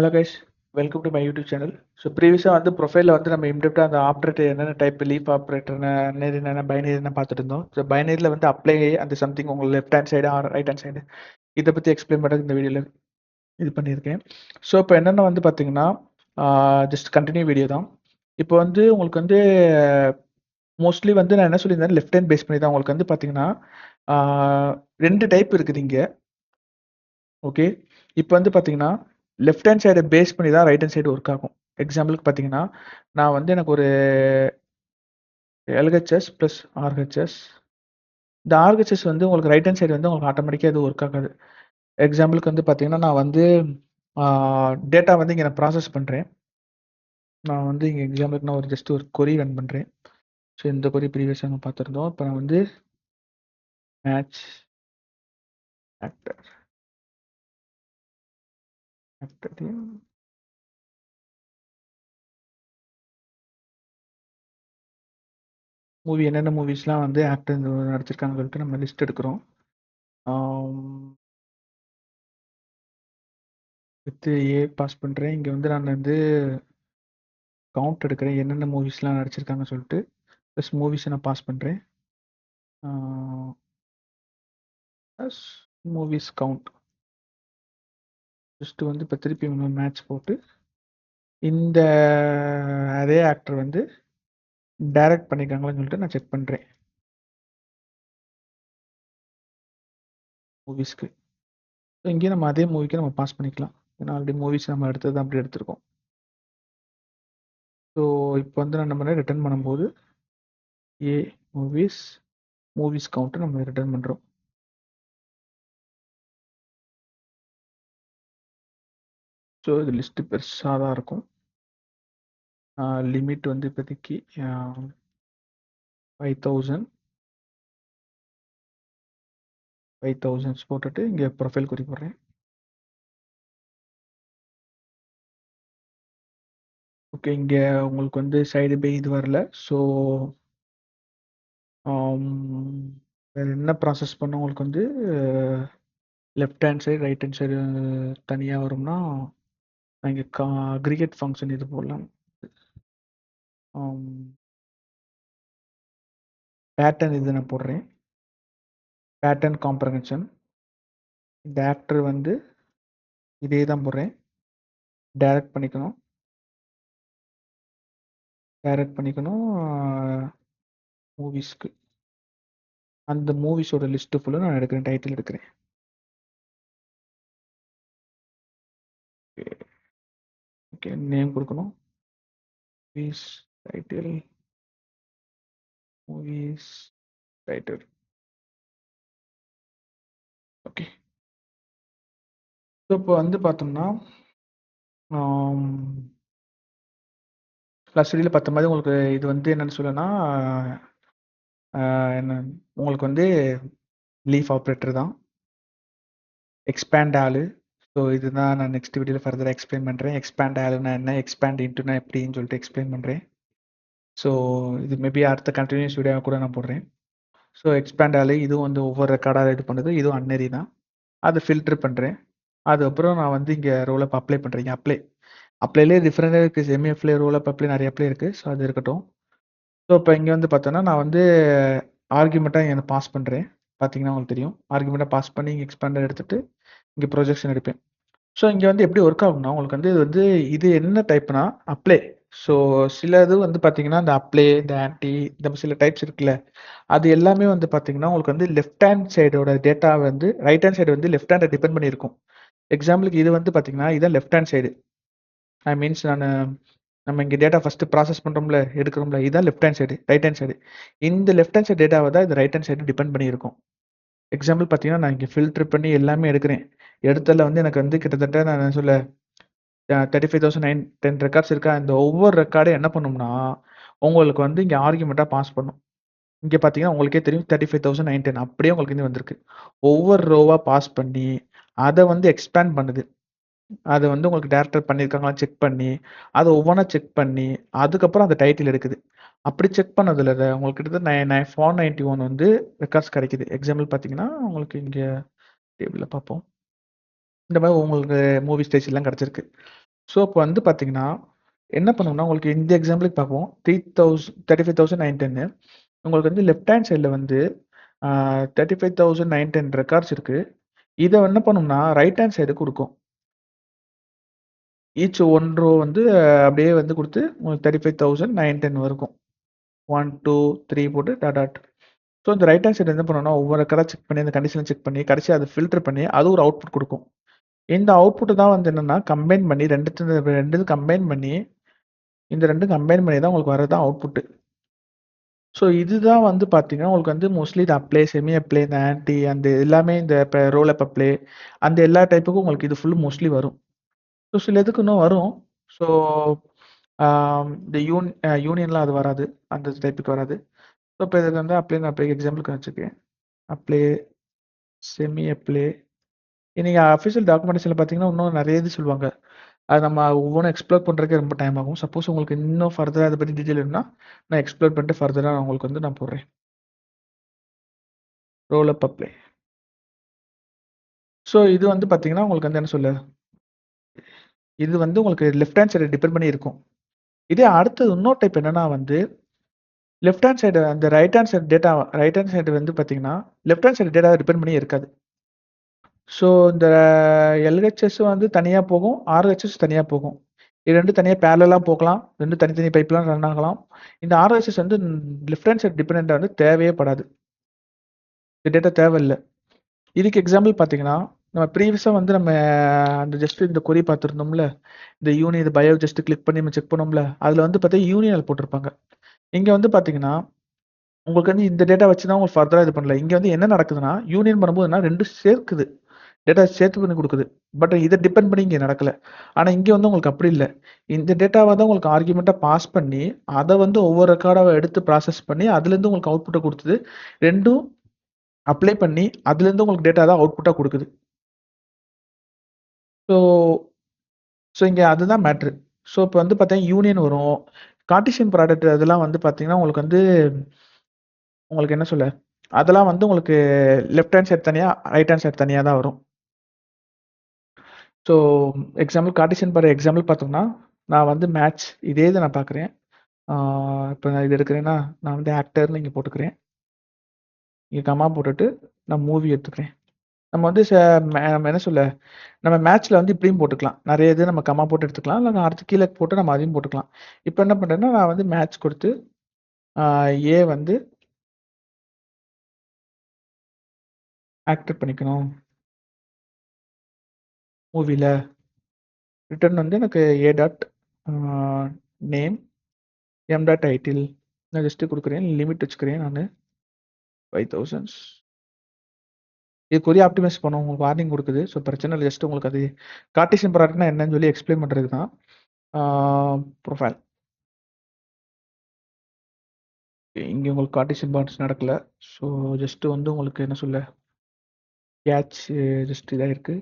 Hello guys, welcome to my YouTube channel. So ப்ரீவியஸாக வந்து ப்ரொஃபைலில் வந்து நம்ம இம்டெப்டாக அந்த ஆப்ரேட்டர் என்னென்ன டைப் லீஃப் ஆப்ரேட்டர் என்ன பைனரி என்ன பார்த்துட்டு இருந்தோம். ஸோ பைனரியில் வந்து அப்ளை அந்த சம்திங் உங்களுக்கு left hand side or right hand side இதை பற்றி எக்ஸ்பிளைன் பண்ணுறது இந்த வீடியோவில் இது பண்ணியிருக்கேன். ஸோ இப்போ என்னென்ன வந்து பார்த்தீங்கன்னா ஜஸ்ட் கண்டினியூ வீடியோ தான். இப்போ வந்து உங்களுக்கு வந்து மோஸ்ட்லி வந்து நான் என்ன சொல்லியிருந்தேன், லெஃப்ட் ஹேண்ட் பேஸ் பண்ணி தான் உங்களுக்கு வந்து பார்த்தீங்கன்னா ரெண்டு டைப் இருக்குது இங்கே. ஓகே, இப்போ வந்து பார்த்தீங்கன்னா லெஃப்ட் ஹேண்ட் சைடை பேஸ் பண்ணி தான் ரைட் ஹேண்ட் சைடு ஒர்க் ஆகும். எக்ஸாம்பிளுக்கு பார்த்தீங்கன்னா நான் வந்து எனக்கு ஒரு எல்ஹெச்எஸ் ப்ளஸ் ஆர்ஹெச்எஸ். இந்த ஆர்ஹெச்எஸ் வந்து உங்களுக்கு ரைட் ஹேண்ட் சைடு வந்து உங்களுக்கு ஆட்டோமேட்டிக்காக எதுவும் ஒர்க் ஆகாது. எக்ஸாம்பிளுக்கு வந்து பார்த்தீங்கன்னா நான் வந்து டேட்டா வந்து இங்கே நான் ப்ராசஸ் பண்ணுறேன். நான் வந்து இங்கே எக்ஸாம்பிளுக்கு நான் ஒரு ஜஸ்ட் ஒரு கொரி ரன் பண்ணுறேன். ஸோ இந்த கொரி ப்ரீவியஸாக நம்ம பார்த்துருந்தோம். இப்போ நான் வந்து மேட்ச் ஆக்டர் மூவி என்னென்ன மூவிஸ்லாம் வந்து ஆக்டர் நடிச்சிருக்காங்கன்னு சொல்லிட்டு நம்ம லிஸ்ட் எடுக்கிறோம். வித்து ஏ பாஸ் பண்ணுறேன். இங்கே வந்து நான் வந்து கவுண்ட் எடுக்கிறேன், என்னென்ன மூவிஸ்லாம் நடிச்சிருக்காங்கன்னு சொல்லிட்டு. ப்ளஸ் மூவிஸை நான் பாஸ் பண்ணுறேன். ப்ளஸ் மூவிஸ் கவுண்ட் ஜஸ்ட்டு வந்து இப்போ திருப்பி மேட்ச் போட்டு இந்த அதே ஆக்டர் வந்து டைரக்ட் பண்ணியிருக்காங்களான்னு சொல்லிட்டு நான் செக் பண்ணுறேன் மூவிஸ்க்கு. ஸோ இங்கேயும் நம்ம அதே மூவிக்கு நம்ம பாஸ் பண்ணிக்கலாம். ஏன்னா ஆல்ரெடி மூவிஸ் நம்ம எடுத்தது அப்படி எடுத்திருக்கோம். ஸோ இப்போ வந்து நான் நம்ம ரிட்டர்ன் பண்ணும்போது ஏ மூவிஸ் கவுண்ட்டு நம்ம ரிட்டர்ன் பண்ணுறோம். ஸோ இது லிஸ்ட்டு பெருசாக தான் இருக்கும். லிமிட் வந்து இப்போதைக்கு 5000 போட்டுட்டு இங்கே ப்ரொஃபைல் குறி போடுறேன். ஓகே, இங்கே உங்களுக்கு வந்து சைடு பை இது வரல. ஸோ வேறு என்ன ப்ராசஸ் பண்ண உங்களுக்கு வந்து left hand side right hand side தனியாக வரும்னா நான் இங்கே அக்ரிகேட் ஃபங்க்ஷன் இது போடலாம். பேட்டர்ன் இது நான் போடுறேன். Pattern comprehension. இந்த ஆக்டர் வந்து இதே தான் போடுறேன். டைரக்ட் பண்ணிக்கணும் மூவிஸ்க்கு. அந்த மூவிஸோட லிஸ்ட்டு ஃபுல்லாக நான் எடுக்கிறேன், டைட்டில் எடுக்கிறேன். ஓகே, நேம் கொடுக்கணும். Movies title. ஓகே, ஸோ இப்போ வந்து பார்த்தோம்னா ப்ளஸ் வெளியில் பார்த்த மாதிரி உங்களுக்கு இது வந்து என்னென்னு சொல்லனா என்ன உங்களுக்கு வந்து லீஃப் ஆப்ரேட்டர் தான். எக்ஸ்பேண்ட் ஆளு. ஸோ இதுதான் நான் நெக்ஸ்ட் வீடியோவில் ஃபர்தராக எக்ஸ்பிளைன் பண்ணுறேன். எக்ஸ்பேண்ட் ஆளுனா என்ன, எக்ஸ்பேண்ட் இன்ட்டுனா எப்படின்னு சொல்லிட்டு எக்ஸ்பிளைன் பண்ணுறேன். ஸோ இது மேபி அடுத்த கண்டினியூஸ் வீடியோவை கூட நான் போடுறேன். ஸோ எக்ஸ்பேண்ட் ஆளு இதுவும் வந்து ஒவ்வொரு ரெக்கார்டாக இது பண்ணுது. இதுவும் அன்னரி தான். அதை ஃபில்ட்ரு பண்ணுறேன். அதுக்கப்புறம் நான் வந்து இங்கே ரோலப் அப்ளை பண்ணுறேன். அப்ளைலேயே டிஃப்ரெண்டாக இருக்குது. செமிஎஃப்லே ரோலப் அப்ளை நிறைய அப்ளை இருக்குது. ஸோ அது இருக்கட்டும். ஸோ இப்போ இங்கே வந்து பார்த்தோன்னா நான் வந்து ஆர்குமெண்ட்டாக இங்கே பாஸ் பண்ணுறேன். பார்த்தீங்கன்னா உங்களுக்கு தெரியும். ஆர்குமெண்ட்டாக பாஸ் பண்ணி இங்கே எக்ஸ்பேண்டர் எடுத்துகிட்டு இங்கே ப்ரொஜெக்ஷன் எடுப்பேன். ஸோ இங்கே வந்து எப்படி ஒர்க் ஆகும்னா உங்களுக்கு வந்து இது என்ன டைப்னா அப்ளை. ஸோ சில இது வந்து பார்த்தீங்கன்னா இந்த அப்ளை, இந்த ஆன்டி, இந்த சில டைப்ஸ் இருக்குல்ல, அது எல்லாமே வந்து பார்த்தீங்கன்னா உங்களுக்கு வந்து லெஃப்ட் ஹேண்ட் சைடோட டேட்டா வந்து ரைட் ஹேண்ட் சைடு வந்து லெஃப்ட் ஹேண்டை டிபெண்ட் பண்ணியிருக்கும். எக்ஸாம்பிளுக்கு இது வந்து பார்த்தீங்கன்னா இதான் left hand side. I means நம்ம இங்கே டேட்டா ஃபஸ்ட்டு ப்ராசஸ் பண்ணுறோம்ல, எடுக்கிறோம்ல, இதுதான் left hand side. Right hand side இந்த லெஃப்ட் ஹேண்ட் சைடு டேட்டாவை தான் இந்த ரைட் ஹேண்ட் சைடு டிபெண்ட் பண்ணியிருக்கும். எக்ஸாம்பிள் பார்த்தீங்கன்னா நான் இங்கே ஃபில்ட்ரு பண்ணி எல்லாமே எடுக்கிறேன். எடுத்ததில் வந்து எனக்கு வந்து கிட்டத்தட்ட நான் சொல்ல 35,910 ரெக்கார்ட்ஸ் இருக்கா. இந்த ஒவ்வொரு ரெக்கார்டும் என்ன பண்ணும்னா உங்களுக்கு வந்து இங்கே ஆர்குமெண்ட்டாக பாஸ் பண்ணும். இங்கே பார்த்தீங்கன்னா உங்களுக்கே தெரியும் 35,910 அப்படியே உங்களுக்கு இங்கே வந்திருக்கு. ஒவ்வொரு ரோவாக பாஸ் பண்ணி அதை வந்து எக்ஸ்பேண்ட் பண்ணுது. அதை வந்து உங்களுக்கு டேரக்டர் பண்ணியிருக்காங்களா செக் பண்ணி அதை ஒவ்வொன்றா செக் பண்ணி அதுக்கப்புறம் அந்த டைட்டில் எடுக்குது. அப்படி செக் பண்ணதில் உங்களுக்கு கிட்டத்தட்ட 491 வந்து ரெக்கார்ட்ஸ் கிடைக்குது. எக்ஸாம்பிள் பார்த்தீங்கன்னா உங்களுக்கு இங்கே டேபிளில் பார்ப்போம். இந்த மாதிரி உங்களுக்கு மூவி ஸ்டேஜ்லாம் கிடச்சிருக்கு. ஸோ இப்போ வந்து பார்த்தீங்கன்னா என்ன பண்ணுவோம்னா உங்களுக்கு இந்த எக்ஸாம்பிளுக்கு பார்ப்போம் 35,910 உங்களுக்கு வந்து லெஃப்ட் ஹேண்ட் சைடில் வந்து 35,910 ரெக்கார்ட்ஸ் இருக்கு. இதை என்ன பண்ணும்னா ரைட் ஹேண்ட் சைடு கொடுக்கும். ஈச் ஒன் ரோ வந்து அப்படியே வந்து கொடுத்து உங்களுக்கு 35,910 இருக்கும். 1 2 3 போட்டு டாட். ஸோ இந்த ரைட் ஹேண்ட் சைடு என்ன பண்ணணும்னா ஒவ்வொரு ரெக்கார்டாக செக் பண்ணி அந்த கண்டிஷனை செக் பண்ணி கடைசி அதை ஃபில்டர் பண்ணி அது ஒரு அவுட்புட் கொடுக்கும். இந்த அவுட்புட் தான் வந்து என்னன்னா கம்பைன் பண்ணி ரெண்டு கம்பைன் பண்ணி இந்த ரெண்டும் கம்பைன் பண்ணி தான் உங்களுக்கு வரது அவுட்புட். ஸோ இதுதான் வந்து பார்த்தீங்கன்னா உங்களுக்கு வந்து மோஸ்ட்லி இந்த அப்ளை செமி அப்ளை இந்த ஆன்டி அந்த எல்லாமே இந்த இப்போ ரோல் அப் அப்ளை அந்த எல்லா டைப்புக்கும் உங்களுக்கு இது ஃபுல்லு மோஸ்ட்லி வரும். ஸோ சில இதுக்கு இன்னும் வரும். ஸோ இந்த யூனியன்லாம் அது வராது, அந்த டைப்புக்கு வராது. ஸோ இப்போ இதுக்கு வந்து அப்ளை நான் அப்ளை எக்ஸாம்பிளுக்கு வச்சுருக்கேன். அப்ளை செமி அப்ளை நீங்கள் அஃபிஷியல் டாக்குமெண்டேஷனில் பார்த்தீங்கன்னா இன்னும் நிறைய இது சொல்லுவாங்க. அது நம்ம ஒவ்வொன்றும் எக்ஸ்ப்ளோர் பண்ணுறதுக்கே ரொம்ப டைம் ஆகும். சப்போஸ் உங்களுக்கு இன்னும் ஃபர்தராக அதை பற்றி டீட்டெயில் வேணும்னா நான் எக்ஸ்ப்ளோர் பண்ணிட்டு ஃபர்தராக நான் உங்களுக்கு வந்து நான் போடுறேன். ரோல் அப் அப்ளை. ஸோ இது வந்து பார்த்தீங்கன்னா உங்களுக்கு வந்து என்ன சொல்ல இது வந்து உங்களுக்கு லெஃப்ட் ஹேண்ட் சைடு டிபெண்ட் பண்ணி இருக்கும். இதே அடுத்தது இன்னொரு டைப் என்னன்னா வந்து லெஃப்ட் ஹேண்ட் சைடு அந்த ரைட் ஹேண்ட் சைடு வந்து பார்த்தீங்கன்னா left hand side data depend பண்ணி இருக்காது. ஸோ இந்த எல்ஹெச்எஸ் வந்து தனியாக போகும், ஆர்ஹெச்எஸ் தனியாக போகும். இது ரெண்டு தனியாக பேரலாக போகலாம், ரெண்டு தனித்தனி பைப்லாம் ரன் ஆகலாம். இந்த ஆர்ஹெச்எஸ் வந்து லெஃப்ட் ஹேண்ட் சைடு டிபெண்டாக வந்து தேவையே படாது. இந்த டேட்டா தேவையில்லை. இதுக்கு எக்ஸாம்பிள் பார்த்தீங்கன்னா நம்ம ப்ரீவியஸாக வந்து நம்ம அந்த ஜஸ்ட் இந்த கொரி பார்த்துருந்தோம்ல, இந்த யூனியன் இது பயோ ஜஸ்ட் கிளிக் பண்ணி நம்ம செக் பண்ணோம்ல, அதில் வந்து பார்த்தா யூனியன் போட்டிருப்பாங்க. இங்கே வந்து பார்த்தீங்கன்னா உங்களுக்கு வந்து இந்த டேட்டா வச்சு தான் உங்களுக்கு ஃபர்தராக இது பண்ணல. இங்கே வந்து என்ன நடக்குதுன்னா யூனியன் பண்ணும்போதுனா ரெண்டும் சேர்க்குது, டேட்டா சேர்த்து பண்ணி கொடுக்குது. பட் இதை டிபெண்ட் பண்ணி இங்கே நடக்கல. ஆனால் இங்கே வந்து உங்களுக்கு அப்படி இல்லை. இந்த டேட்டாவை தான் உங்களுக்கு ஆர்குமெண்ட்டாக பாஸ் பண்ணி அதை வந்து ஒவ்வொரு ரெக்கார்டாக எடுத்து ப்ராசஸ் பண்ணி அதுலேருந்து உங்களுக்கு அவுட்புட்டை கொடுத்தது. ரெண்டும் அப்ளை பண்ணி அதுலேருந்து உங்களுக்கு டேட்டா தான் அவுட்புட்டாக கொடுக்குது. ஸோ ஸோ இங்கே அதுதான் மேட்ரு. ஸோ இப்போ வந்து பார்த்தீங்கன்னா யூனியன் வரும், கார்ட்டீசியன் ப்ராடக்ட் அதெல்லாம் வந்து பார்த்தீங்கன்னா உங்களுக்கு வந்து உங்களுக்கு என்ன சொல்ல அதெல்லாம் வந்து உங்களுக்கு லெஃப்ட் ஹேண்ட் சைடு தனியாக ரைட் ஹேண்ட் சைடு தனியாக தான் வரும். ஸோ எக்ஸாம்பிள் கார்ட்டீசியன் எக்ஸாம்பிள் பார்த்தோம்னா நான் வந்து மேட்ச் இதே இதை நான் பார்க்குறேன். இப்போ நான் இது எடுக்கிறேன்னா நான் வந்து ஆக்டர்னு இங்கே போட்டுக்கிறேன். இங்கே கமா போட்டுட்டு நான் மூவி எடுத்துக்கிறேன். நம்ம வந்து நம்ம என்ன சொல்ல நம்ம மேட்ச்சில் வந்து இப்படியும் போட்டுக்கலாம். நிறைய இது நம்ம கமா போட்டு எடுத்துக்கலாம், இல்லை நான் அடுத்து கீழே போட்டு நம்ம அதையும் போட்டுக்கலாம். இப்போ என்ன பண்ணுறேன்னா நான் வந்து மேட்ச் கொடுத்து ஏ வந்து ஆக்டர் பண்ணிக்கணும் மூவியில். ரிட்டர்ன் வந்து எனக்கு A dot name M dot title நான் ஜஸ்ட்டு கொடுக்குறேன். லிமிட் வச்சுக்கிறேன் நான் 5000. இது கொரிய ஆப்டிமைஸ் பண்ண உங்களுக்கு வார்னிங் கொடுக்குது. ஸோ பிரச்சனை இல்லை. ஜஸ்ட் உங்களுக்கு அது கார்ட்டீசியன் ப்ராடக்ட்னா என்னன்னு சொல்லி எக்ஸ்பிளைன் பண்ணுறதுக்கு தான். ப்ரொஃபைல் இங்கே உங்களுக்கு கார்ட்டீசியன் பாண்ட்ஸ் நடக்கல. ஸோ ஜஸ்ட்டு வந்து உங்களுக்கு என்ன சொல்ல கேட்ச் ஜஸ்ட் இதாக இருக்குது.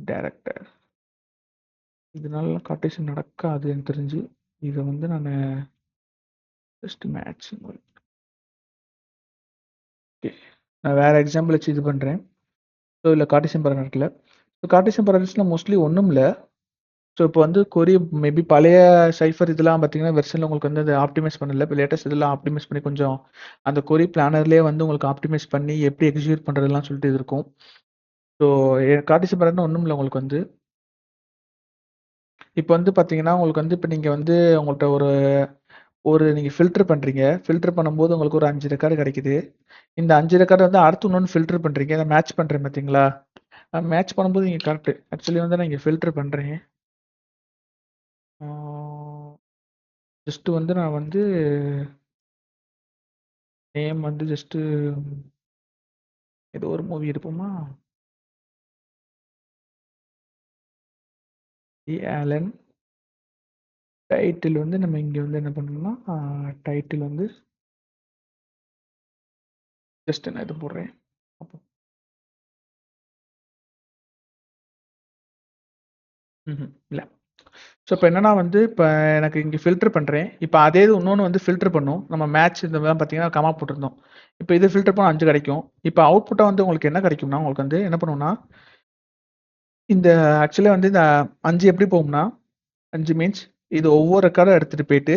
டேரக்டர் இதனால கார்ட்டீசியன் நடக்காது எனக்கு தெரிஞ்சு. இதை வந்து நான் ஜஸ்ட் மேட்ச் ஓகே நான் வேறு எக்ஸாம்பிள் வச்சு இது பண்ணுறேன். ஸோ இதில் கார்ட்டீசியன் ப்ராடக்ட் நடக்கல. ஸோ கார்ட்டீசியன் ப்ராடக்ட்ஸில் மோஸ்ட்லி ஒன்றும் இல்லை. ஸோ இப்போ வந்து கொரி மேபி பழைய சைஃபர் இதெல்லாம் பார்த்தீங்கன்னா வெர்ஷனில் உங்களுக்கு வந்து அதை ஆப்டிமைஸ் பண்ணல. இப்போ லேட்டஸ்ட் இதெல்லாம் ஆப்டிமைஸ் பண்ணி கொஞ்சம் அந்த கொரி பிளானர்லேயே வந்து உங்களுக்கு ஆப்டிமைஸ் பண்ணி எப்படி எக்ஸிக்யூட் பண்ணுறதுலாம் சொல்லிட்டு இது இருக்கும். ஸோ கார்ட்டீசியன் ப்ராடக்ட்னா ஒன்றும் இல்லை. உங்களுக்கு வந்து இப்போ வந்து பார்த்தீங்கன்னா உங்களுக்கு வந்து இப்போ நீங்கள் வந்து உங்கள்கிட்ட ஒரு ஒரு நீங்கள் ஃபில்டர் பண்ணுறீங்க. ஃபில்டர் பண்ணும்போது உங்களுக்கு ஒரு 5 ரெக்கார்டு கிடைக்குது. இந்த 5 ரெக்கார்டு வந்து அடுத்து இன்னொன்று ஃபில்டர் பண்ணுறீங்க. அதை மேட்ச் பண்ணுறேன் பார்த்தீங்களா? மேட்ச் பண்ணும்போது நீங்கள் கரெக்டு. ஆக்சுவலி வந்து நான் இங்கே ஃபில்டர் பண்ணுறேன். ஜஸ்ட்டு வந்து நான் வந்து நேம் வந்து ஜஸ்ட்டு ஏதோ ஒரு மூவி இருப்போமா? தி ஆலன். டைட்டில் வந்து நம்ம இங்கே வந்து என்ன பண்ணணும்னா டைட்டில் வந்து ஜஸ்ட் நான் இது போடுறேன். அப்போ இல்லை. ஸோ இப்போ என்னன்னா வந்து இப்போ எனக்கு இங்கே ஃபில்டர் பண்ணுறேன். இப்போ அதே இது இன்னொன்று வந்து ஃபில்டர் பண்ணும். நம்ம மேட்ச் இந்த மாதிரி பார்த்தீங்கன்னா கமா போட்டிருந்தோம். இப்போ இது ஃபில்டர் பண்ணால் 5 கிடைக்கும். இப்போ அவுட்புட்டாக வந்து உங்களுக்கு என்ன கிடைக்கும்னா உங்களுக்கு வந்து என்ன பண்ணுவோம்னா இந்த ஆக்சுவலாக வந்து இந்த 5 எப்படி போகும்னா 5 மீன்ஸ் இது ஒவ்வொரு ரெக்கார்டும் எடுத்துகிட்டு போயிட்டு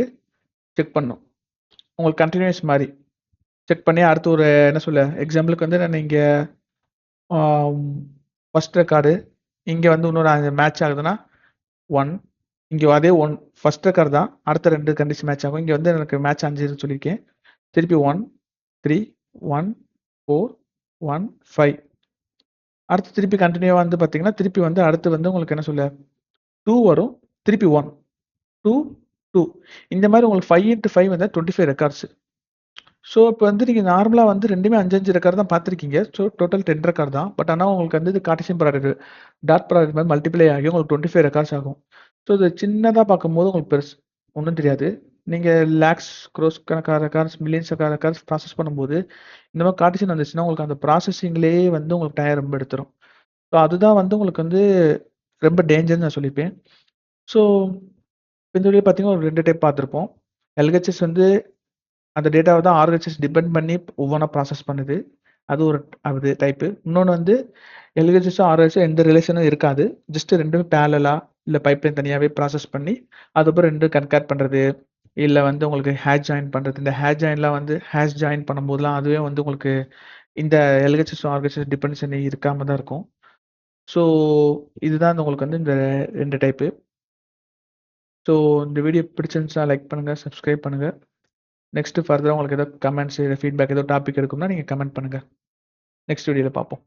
செக் பண்ணும். உங்களுக்கு கண்டினியூஸ் மாதிரி செக் பண்ணி அடுத்து ஒரு என்ன சொல்ல எக்ஸாம்பிளுக்கு வந்து நான் இங்கே ஃபர்ஸ்ட் ரெக்கார்டு இங்கே வந்து இன்னொரு மேட்ச் ஆகுதுன்னா 1 இங்கே அதே 1 ஃபர்ஸ்ட் ரெக்கார்டு தான் அடுத்த 2 கண்டிஷன் மேட்ச் ஆகும். இங்கே வந்து எனக்கு மேட்ச் 5 சொல்லியிருக்கேன். திருப்பி 1 3 1 4 1 5 அடுத்து திருப்பி கண்டினியூவாக வந்து பார்த்தீங்கன்னா திருப்பி வந்து அடுத்து வந்து உங்களுக்கு என்ன சொல்ல 2 வரும், திருப்பி 1 2 2 இந்த மாதிரி உங்களுக்கு 5 into 5 வந்து 25 ரெக்கார்ட்ஸ். ஸோ இப்போ வந்து நீங்கள் நார்மலாக வந்து ரெண்டுமே 5 ரெக்கார்டு தான் பார்த்துருக்கீங்க. ஸோ டோட்டல் 10 ரெக்கார்டு தான். பட் ஆனால் உங்களுக்கு வந்து இது கார்ட்டீசியன் ப்ராடக்ட் டாட் ப்ராடக்ட் மாதிரி மல்டிப்ளை ஆகி உங்களுக்கு 25 ரெக்கார்ட்ஸ் ஆகும். ஸோ இது சின்னதாக பார்க்கும்போது உங்களுக்கு பெருசு ஒன்றும் தெரியாது. நீங்கள் லேக்ஸ் க்ரோஸ் கணக்கான ரெக்கார்ட்ஸ் மில்லியன்ஸ் ரெக்கார்ட்ஸ் ப்ராசஸ் பண்ணும்போது இந்த மாதிரி கார்ட்டீசியன் வந்துச்சுன்னா உங்களுக்கு அந்த ப்ராசஸிங்லேயே வந்து உங்களுக்கு டைம் ரொம்ப எடுத்துரும். ஸோ அதுதான் வந்து உங்களுக்கு வந்து ரொம்ப டேஞ்சர்னு நான் சொல்லிப்பேன். ஸோ இந்த வீடியோ பார்த்தீங்கன்னா ஒரு 2 டைப் பார்த்துருப்போம். எல்ஹெச்எஸ் வந்து அந்த டேட்டாவை தான் ஆர்ஹெச்எஸ் டிபெண்ட் பண்ணி ஒவ்வொன்றா ப்ராசஸ் பண்ணுது. அது ஒரு அது டைப்பு. இன்னொன்று வந்து எல்ஹெச்எஸும் ஆர்ஹெச்எஸும் எந்த ரிலேஷனும் இருக்காது. ஜஸ்ட் ரெண்டுமே பேரலா இல்லை பைப்லைன் தனியாகவே ப்ராசஸ் பண்ணி அதுக்கப்புறம் 2 கன்கேட் பண்ணுறது இல்லை வந்து உங்களுக்கு ஹேஷ் ஜாயின் பண்ணுறது. இந்த ஹேஷ் ஜாயின்லாம் வந்து ஹேஷ் ஜாயின் பண்ணும்போதெல்லாம் அதுவே வந்து உங்களுக்கு இந்த எல்ஹெச்எஸும் ஆர்ஹெச்எஸ் டிபெண்டன்சி இருக்காம தான் இருக்கும். ஸோ இதுதான் உங்களுக்கு வந்து இந்த 2 டைப்பு. ஸோ இந்த வீடியோ பிடிச்சிருந்துச்சுன்னா லைக் பண்ணுங்கள், சப்ஸ்கிரைப் பண்ணுங்கள். நெக்ஸ்ட் ஃபர்தராக உங்களுக்கு ஏதோ கமெண்ட்ஸ் ஃபீட்பேக் ஏதோ டாபிக் இருக்கும்னா நீங்கள் கமெண்ட் பண்ணுங்கள். நெக்ஸ்ட் வீடியோவில் பார்ப்போம்.